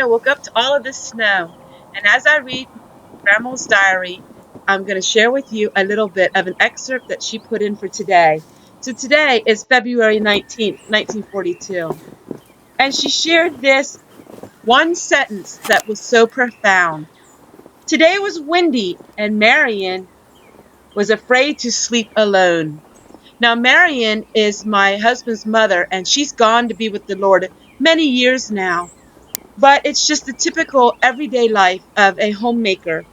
I woke up to all of this snow. And as I read Grandma's diary, I'm going to share with you a little bit of an excerpt that she put in for today. So today is February 19th, 1942. And she shared this one sentence that was so profound. Today was windy, and Marion was afraid to sleep alone. Now, Marion is my husband's mother, and she's gone to be with the Lord many years now. But it's just the typical everyday life of a homemaker.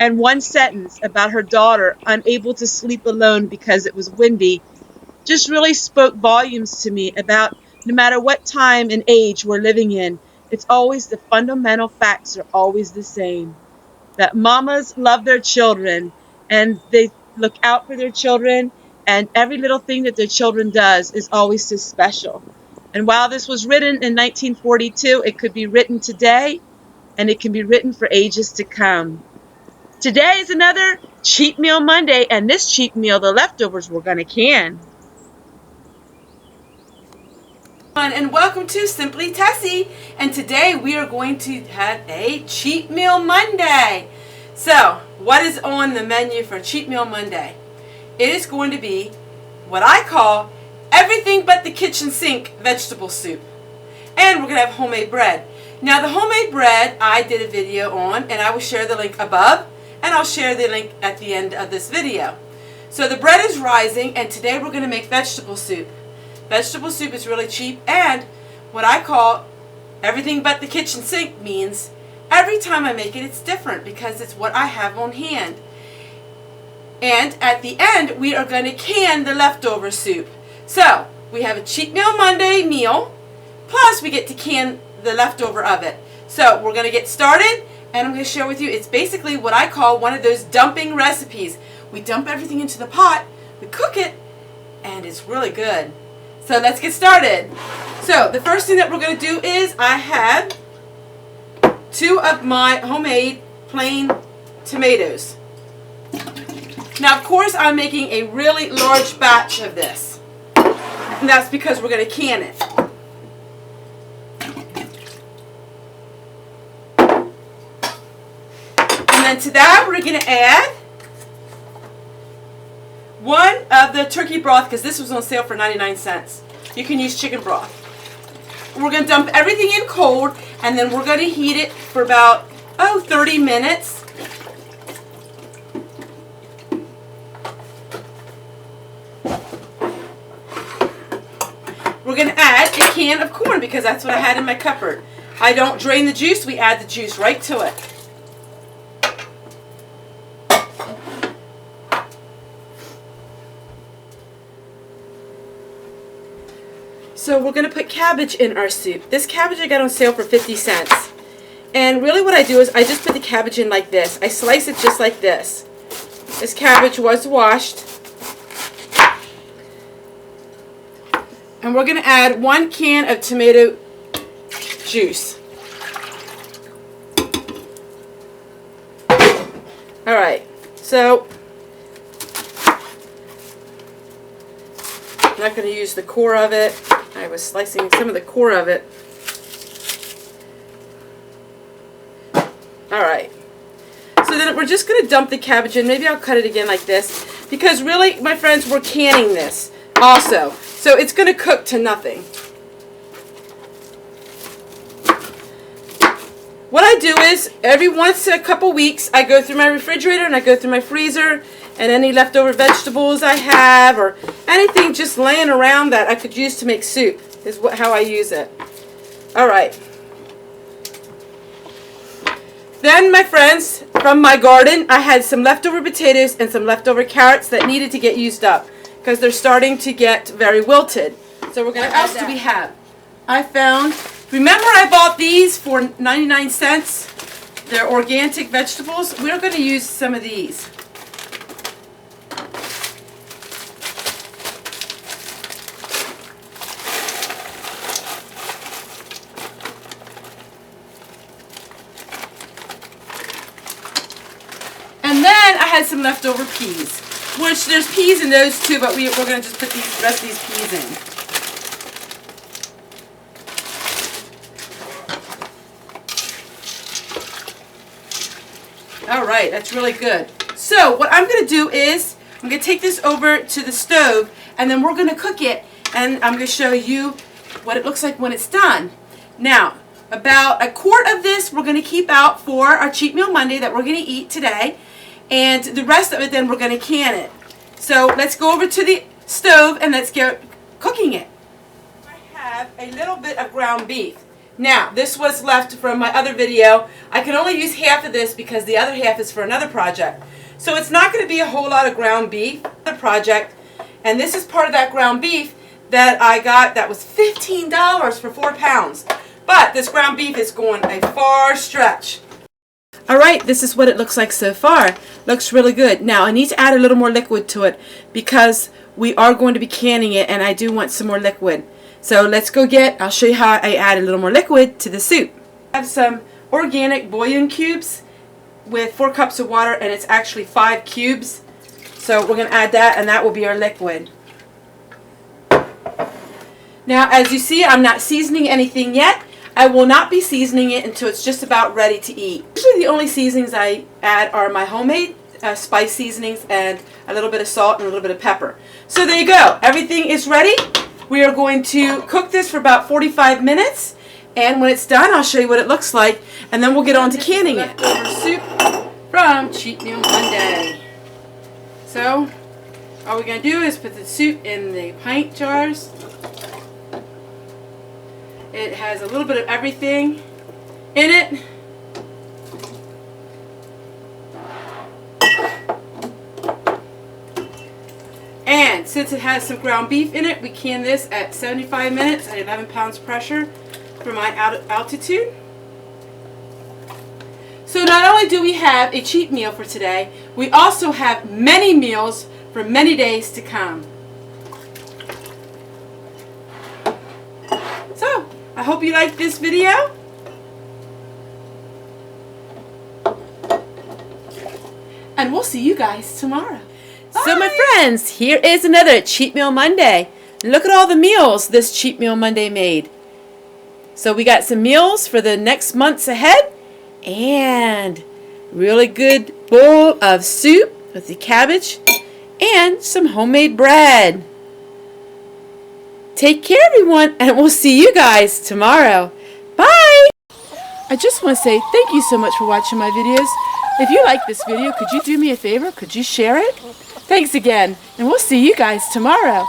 And one sentence about her daughter unable to sleep alone because it was windy just really spoke volumes to me about no matter what time and age we're living in, it's always the fundamental facts are always the same. That mamas love their children and they look out for their children, and every little thing that their children does is always so special. And while this was written in 1942, it could be written today and it can be written for ages to come. Today is another Cheat Meal Monday, and this cheat meal, the leftovers, we're going to can. And welcome to Simply Tessie, and today we are going to have a Cheat Meal Monday. So, what is on the menu for Cheat Meal Monday? It is going to be what I call everything but the kitchen sink vegetable soup. And we're going to have homemade bread. Now, the homemade bread I did a video on, and I will share the link above, and I'll share the link at the end of this video. So the bread is rising, and today we're going to make vegetable soup. Vegetable soup is really cheap, and what I call everything but the kitchen sink means every time I make it, it's different because it's what I have on hand. And at the end, we are going to can the leftover soup. So we have a Cheat Meal Monday meal, plus we get to can the leftover of it. So we're going to get started, and I'm going to share with you, it's basically what I call one of those dumping recipes. We dump everything into the pot, we cook it, and it's really good. So let's get started. So the first thing that we're going to do is I have 2 of my homemade plain tomatoes. Now, of course, I'm making a really large batch of this, and that's because we're going to can it. And then to that, we're going to add 1 of the turkey broth, because this was on sale for 99 cents. You can use chicken broth. We're going to dump everything in cold, and then we're going to heat it for about, 30 minutes. We're going to add a can of corn, because that's what I had in my cupboard. I don't drain the juice, we add the juice right to it. So we're going to put cabbage in our soup. This cabbage I got on sale for 50 cents. And really what I do is I just put the cabbage in like this. I slice it just like this. This cabbage was washed. And we're going to add 1 can of tomato juice. Alright, so I'm not going to use the core of it. I was slicing some of the core of it. Alright. So then we're just going to dump the cabbage in. Maybe I'll cut it again like this. Because really, my friends, we're canning this also. So it's going to cook to nothing. What I do is, every once in a couple weeks, I go through my refrigerator and I go through my freezer, and any leftover vegetables I have, or anything just laying around that I could use to make soup, is how I use it. Alright. Then, my friends, from my garden, I had some leftover potatoes and some leftover carrots that needed to get used up, because they're starting to get very wilted. So we're going to add that. What else do we have? I found, remember I bought these for 99 cents? They're organic vegetables. We're going to use some of these. And then I had some leftover peas, which there's peas in those too, but we're going to just put the rest of these peas in. All right, that's really good. So what I'm going to do is I'm going to take this over to the stove, and then we're going to cook it, and I'm going to show you what it looks like when it's done. Now, about a quart of this we're going to keep out for our Cheat Meal Monday that we're going to eat today, and the rest of it then we're going to can it. So let's go over to the stove and let's get cooking it. I have a little bit of ground beef. Now, this was left from my other video. I can only use half of this because the other half is for another project. So it's not going to be a whole lot of ground beef, the project. And this is part of that ground beef that I got that was $15 for 4 pounds. But this ground beef is going a far stretch. Alright, this is what it looks like so far. Looks really good. Now, I need to add a little more liquid to it because we are going to be canning it and I do want some more liquid. So let's go I'll show you how I add a little more liquid to the soup. I have some organic bouillon cubes with 4 cups of water, and it's actually 5 cubes. So we're going to add that, and that will be our liquid. Now, as you see, I'm not seasoning anything yet. I will not be seasoning it until it's just about ready to eat. Usually the only seasonings I add are my homemade spice seasonings and a little bit of salt and a little bit of pepper. So there you go. Everything is ready. We are going to cook this for about 45 minutes, and when it's done I'll show you what it looks like, and then we'll get on to canning it. Leftover soup from Cheat Meal Monday. So all we're going to do is put the soup in the pint jars. It has a little bit of everything in it. And since it has some ground beef in it, we can this at 75 minutes at 11 pounds pressure for my altitude. So not only do we have a cheat meal for today, we also have many meals for many days to come. So, I hope you liked this video. And we'll see you guys tomorrow. So my friends, here is another Cheat Meal Monday. Look at all the meals this Cheat Meal Monday made. So we got some meals for the next months ahead, and really good bowl of soup with the cabbage and some homemade bread. Take care everyone, and we'll see you guys tomorrow. Bye! I just want to say thank you so much for watching my videos. If you like this video, could you do me a favor? Could you share it? Thanks again, and we'll see you guys tomorrow.